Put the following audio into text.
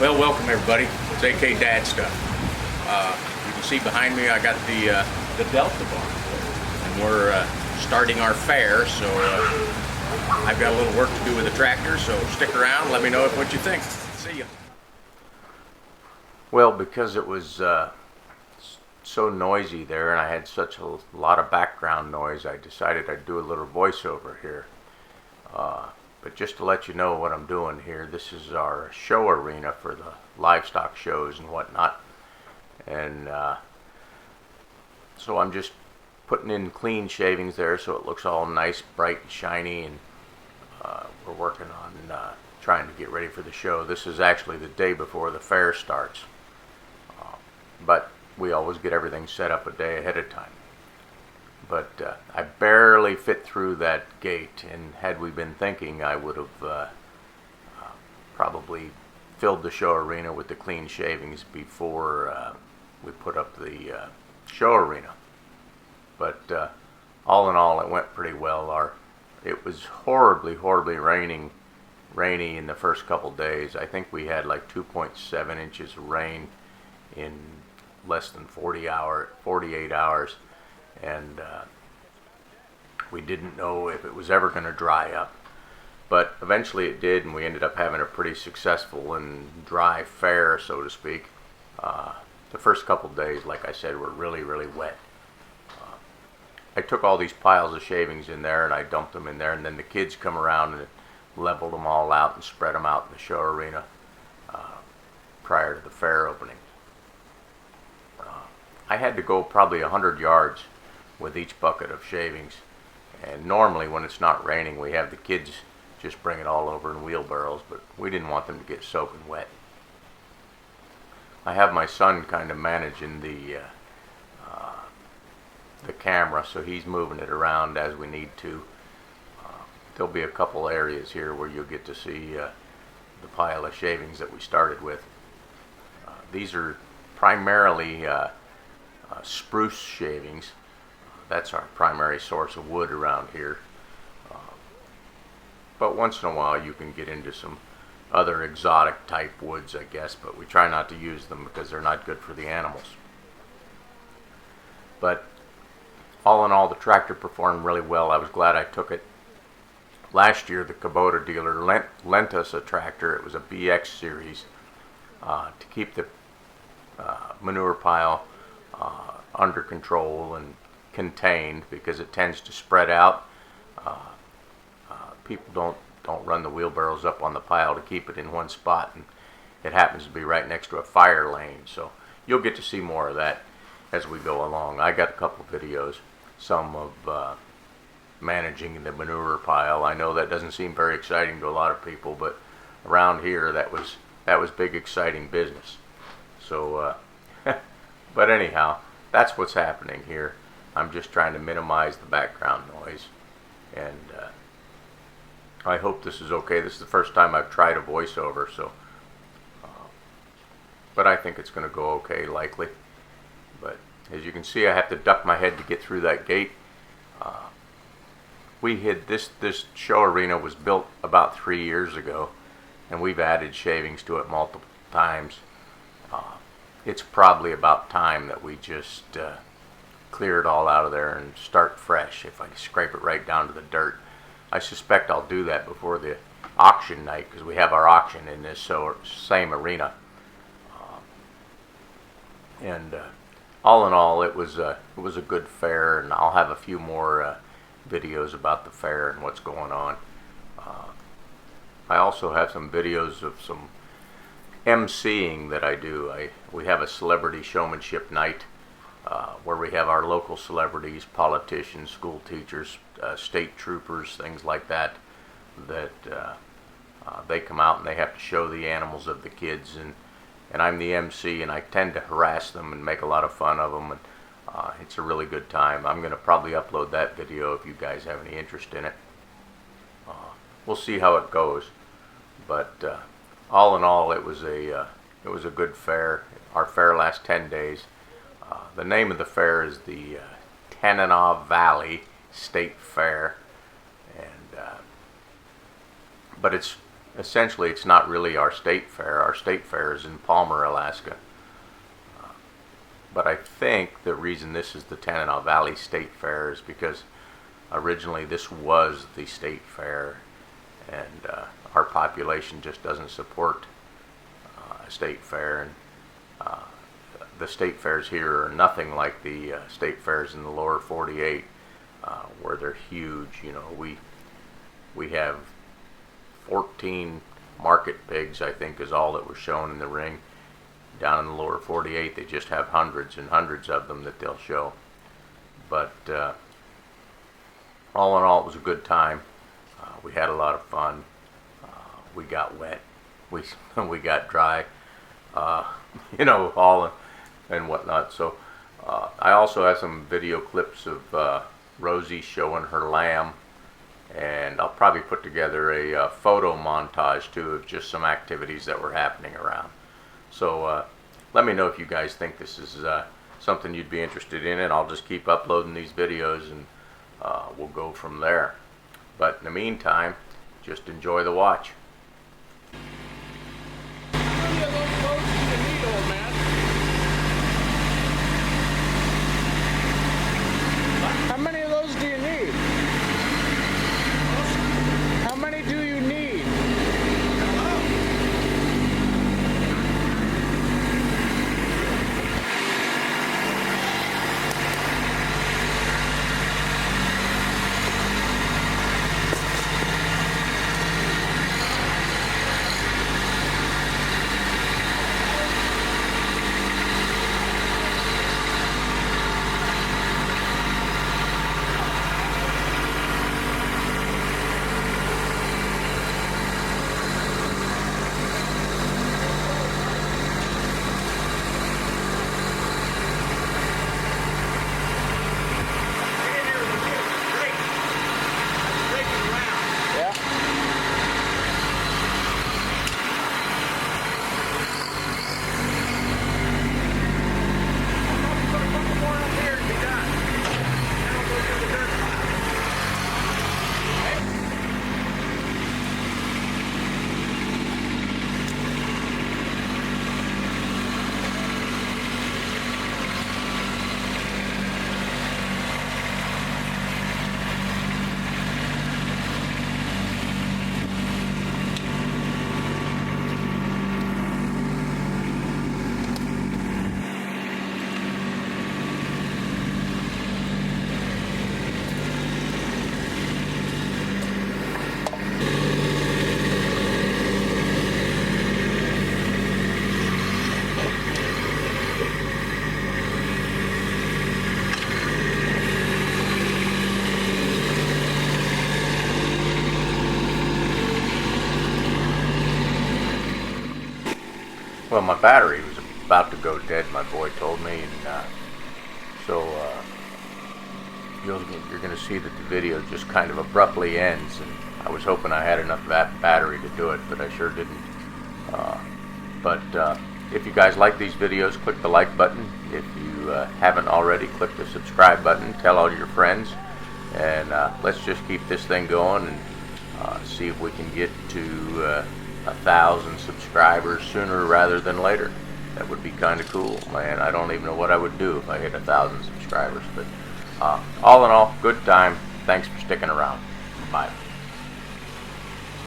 Well, welcome everybody. It's AK Dad Stuff. You can see behind me I got the Delta bar, and we're starting our fair. So I've got a little work to do with the tractor. So stick around. Let me know what you think. See ya. Well, because it was so noisy there, and I had such a lot of background noise, I decided I'd do a little voiceover here. But just to let you know what I'm doing here, this is our show arena for the livestock shows and whatnot. And so I'm just putting in clean shavings there so it looks all nice, bright, and shiny. And we're working on trying to get ready for the show. This is actually the day before the fair starts. But we always get everything set up a day ahead of time. But I barely fit through that gate, and had we been thinking, I would have probably filled the show arena with the clean shavings before we put up the show arena. But all in all, it went pretty well. It was horribly rainy in the first couple days. I think we had like 2.7 inches of rain in less than 48 hours. And we didn't know if it was ever going to dry up, but eventually it did, and we ended up having a pretty successful and dry fair, so to speak. The first couple days, like I said, were really wet. I took all these piles of shavings in there and I dumped them in there, and then the kids come around and leveled them all out and spread them out in the show arena prior to the fair opening. I had to go probably 100 yards with each bucket of shavings, and normally when it's not raining we have the kids just bring it all over in wheelbarrows, but we didn't want them to get soaking wet. I have my son kind of managing the camera, so he's moving it around as we need to. There'll be a couple areas here where you'll get to see the pile of shavings that we started with. These are primarily spruce shavings. That's our primary source of wood around here. But once in a while you can get into some other exotic type woods, I guess, but we try not to use them because they're not good for the animals. But all in all, the tractor performed really well. I was glad I took it. Last year the Kubota dealer lent us a tractor. It was a BX series to keep the manure pile under control and contained, because it tends to spread out. People don't run the wheelbarrows up on the pile to keep it in one spot, and it happens to be right next to a fire lane. So you'll get to see more of that as we go along. I got a couple of videos, some of managing the manure pile. I know that doesn't seem very exciting to a lot of people, but around here that was big exciting business. So but anyhow, that's what's happening here. I'm just trying to minimize the background noise, and I hope this is okay. This is the first time I've tried a voiceover, so but I think it's going to go okay, likely. But as you can see, I have to duck my head to get through that gate. This show arena was built about 3 years ago, and we've added shavings to it multiple times. It's probably about time that we just clear it all out of there and start fresh. If I scrape it right down to the dirt, I suspect I'll do that before the auction night, because we have our auction in this same arena. And all in all, it was a good fair, and I'll have a few more videos about the fair and what's going on. I also have some videos of some emceeing that I do. We have a celebrity showmanship night where we have our local celebrities, politicians, school teachers, state troopers, things like that, they come out and they have to show the animals of the kids, and I'm the MC, and I tend to harass them and make a lot of fun of them, and it's a really good time. I'm going to probably upload that video if you guys have any interest in it. We'll see how it goes, but all in all, it was a good fair. Our fair lasts 10 days. The name of the fair is the Tanana Valley State Fair, and but it's essentially it's not really our state fair. Our state fair is in Palmer, Alaska. But I think the reason this is the Tanana Valley State Fair is because originally this was the state fair, and our population just doesn't support a state fair, and the state fairs here are nothing like the state fairs in the lower 48, where they're huge. You know, we have 14 market pigs, I think, is all that was shown in the ring. Down in the lower 48, they just have hundreds and hundreds of them that they'll show. But all in all, it was a good time. We had a lot of fun. We got wet. We got dry. You know, all and whatnot. So I also have some video clips of Rosie showing her lamb, and I'll probably put together a photo montage too of just some activities that were happening around. So let me know if you guys think this is something you'd be interested in, and I'll just keep uploading these videos, and we'll go from there. But in the meantime, just enjoy the watch. How many of those do you need? How many do you need? Well, my battery was about to go dead, my boy told me, and so you're going to see that the video just kind of abruptly ends, and I was hoping I had enough battery to do it, but I sure didn't. But if you guys like these videos, click the like button. If you haven't already, click the subscribe button. Tell all your friends, and let's just keep this thing going and see if we can get to 1,000 subscribers sooner rather than later. That would be kind of cool, man. I don't even know what I would do if I hit 1,000 subscribers, but all in all, good time. Thanks for sticking around. Bye.